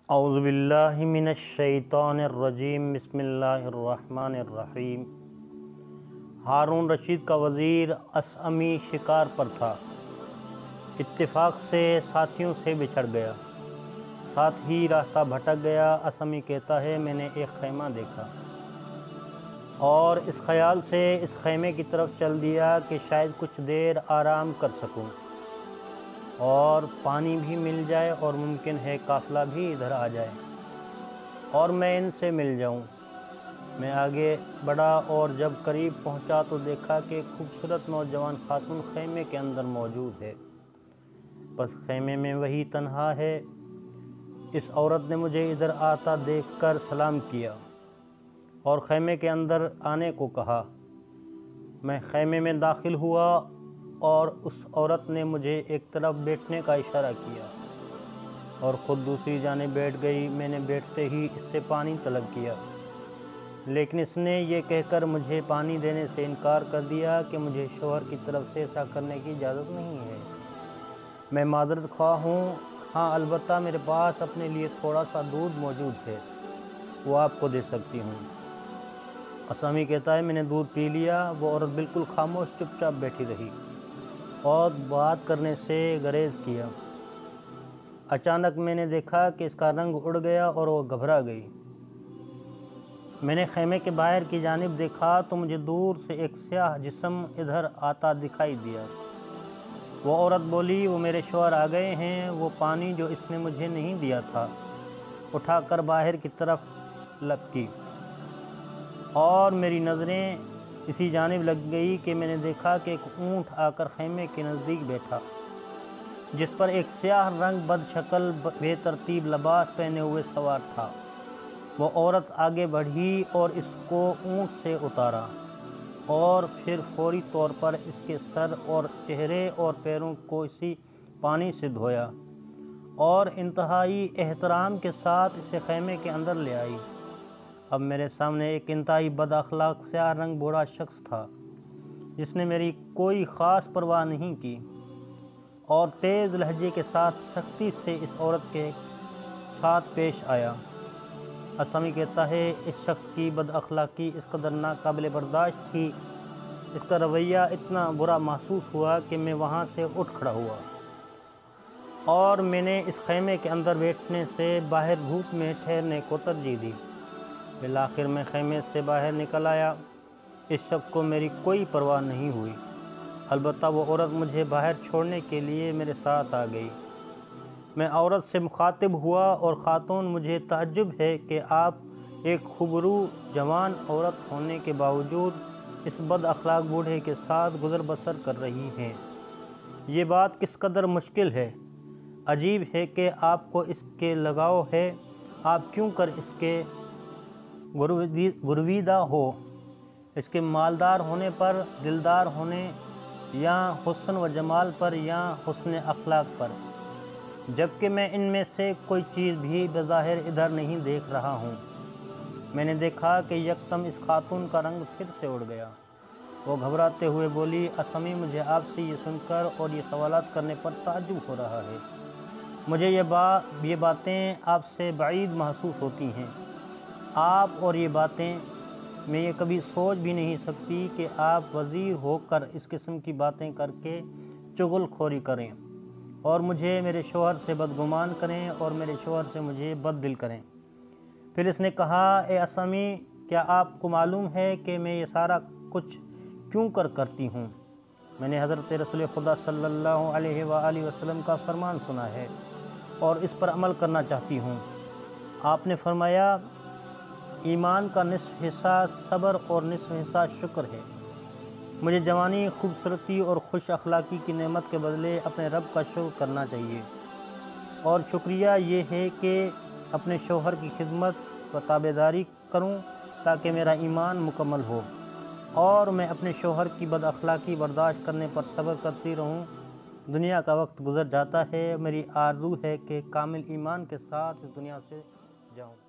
اعوذ باللہ من الشیطان الرجیم، بسم اللہ الرحمن الرحیم۔ ہارون رشید کا وزیر اصمی شکار پر تھا۔ اتفاق سے ساتھیوں سے بچھڑ گیا، ساتھ ہی راستہ بھٹک گیا۔ اصمی کہتا ہے میں نے ایک خیمہ دیکھا اور اس خیال سے اس خیمے کی طرف چل دیا کہ شاید کچھ دیر آرام کر سکوں اور پانی بھی مل جائے اور ممکن ہے قافلہ بھی ادھر آ جائے اور میں ان سے مل جاؤں۔ میں آگے بڑھا اور جب قریب پہنچا تو دیکھا کہ ایک خوبصورت نوجوان خاتون خیمے کے اندر موجود ہے، بس خیمے میں وہی تنہا ہے۔ اس عورت نے مجھے ادھر آتا دیکھ کر سلام کیا اور خیمے کے اندر آنے کو کہا۔ میں خیمے میں داخل ہوا اور اس عورت نے مجھے ایک طرف بیٹھنے کا اشارہ کیا اور خود دوسری جانب بیٹھ گئی۔ میں نے بیٹھتے ہی اس سے پانی طلب کیا، لیکن اس نے یہ کہہ کر مجھے پانی دینے سے انکار کر دیا کہ مجھے شوہر کی طرف سے ایسا کرنے کی اجازت نہیں ہے۔ میں معذرت خواہ ہوں، ہاں البتہ میرے پاس اپنے لیے تھوڑا سا دودھ موجود ہے، وہ آپ کو دے سکتی ہوں۔ اصمی کہتا ہے میں نے دودھ پی لیا۔ وہ عورت بالکل خاموش چپ چاپ بیٹھی رہی اور بات کرنے سے گریز کیا۔ اچانک میں نے دیکھا کہ اس کا رنگ اڑ گیا اور وہ گھبرا گئی۔ میں نے خیمے کے باہر کی جانب دیکھا تو مجھے دور سے ایک سیاہ جسم ادھر آتا دکھائی دیا۔ وہ عورت بولی وہ میرے شوہر آ گئے ہیں، وہ پانی جو اس نے مجھے نہیں دیا تھا اٹھا کر باہر کی طرف لپکی اور میری نظریں اسی جانب لگ گئی کہ میں نے دیکھا کہ ایک اونٹ آ کر خیمے کے نزدیک بیٹھا، جس پر ایک سیاہ رنگ بد شکل بے ترتیب لباس پہنے ہوئے سوار تھا۔ وہ عورت آگے بڑھی اور اس کو اونٹ سے اتارا اور پھر فوری طور پر اس کے سر اور چہرے اور پیروں کو اسی پانی سے دھویا اور انتہائی احترام کے ساتھ اسے خیمے کے اندر لے آئی۔ اب میرے سامنے ایک انتہائی بد اخلاق سیاہ رنگ بوڑھا شخص تھا، جس نے میری کوئی خاص پرواہ نہیں کی اور تیز لہجے کے ساتھ سختی سے اس عورت کے ساتھ پیش آیا۔ اصمی کہتا ہے اس شخص کی بد اخلاقی اس قدر ناقابل برداشت تھی، اس کا رویہ اتنا برا محسوس ہوا کہ میں وہاں سے اٹھ کھڑا ہوا اور میں نے اس خیمے کے اندر بیٹھنے سے باہر دھوپ میں ٹھہرنے کو ترجیح دی۔ بالآخر میں خیمے سے باہر نکل آیا۔ اس شخص کو میری کوئی پرواہ نہیں ہوئی، البتہ وہ عورت مجھے باہر چھوڑنے کے لیے میرے ساتھ آ گئی۔ میں عورت سے مخاطب ہوا اور خاتون مجھے تعجب ہے کہ آپ ایک خوبرو جوان عورت ہونے کے باوجود اس بد اخلاق بوڑھے کے ساتھ گزر بسر کر رہی ہیں۔ یہ بات کس قدر مشکل ہے، عجیب ہے کہ آپ کو اس کے لگاؤ ہے، آپ کیوں کر اس کے گرویدہ ہو، اس کے مالدار ہونے پر، دلدار ہونے یا حسن و جمال پر یا حسن اخلاق پر، جبکہ میں ان میں سے کوئی چیز بھی بظاہر ادھر نہیں دیکھ رہا ہوں۔ میں نے دیکھا کہ یکدم اس خاتون کا رنگ پھر سے اڑ گیا۔ وہ گھبراتے ہوئے بولی اصمی مجھے آپ سے یہ سن کر اور یہ سوالات کرنے پر تعجب ہو رہا ہے، مجھے یہ باتیں آپ سے بعید محسوس ہوتی ہیں۔ آپ اور یہ باتیں، میں یہ کبھی سوچ بھی نہیں سکتی کہ آپ وزیر ہو کر اس قسم کی باتیں کر کے چغل خوری کریں اور مجھے میرے شوہر سے بدگمان کریں اور میرے شوہر سے مجھے بد دل کریں۔ پھر اس نے کہا اے اصمی، کیا آپ کو معلوم ہے کہ میں یہ سارا کچھ کیوں کرتی ہوں؟ میں نے حضرت رسول خدا صلی اللہ علیہ وآلہ وسلم کا فرمان سنا ہے اور اس پر عمل کرنا چاہتی ہوں۔ آپ نے فرمایا ایمان کا نصف حصہ صبر اور نصف حصہ شکر ہے۔ مجھے جوانی، خوبصورتی اور خوش اخلاقی کی نعمت کے بدلے اپنے رب کا شکر کرنا چاہیے، اور شکریہ یہ ہے کہ اپنے شوہر کی خدمت و تابعداری کروں تاکہ میرا ایمان مکمل ہو اور میں اپنے شوہر کی بد اخلاقی برداشت کرنے پر صبر کرتی رہوں۔ دنیا کا وقت گزر جاتا ہے، میری آرزو ہے کہ کامل ایمان کے ساتھ اس دنیا سے جاؤں۔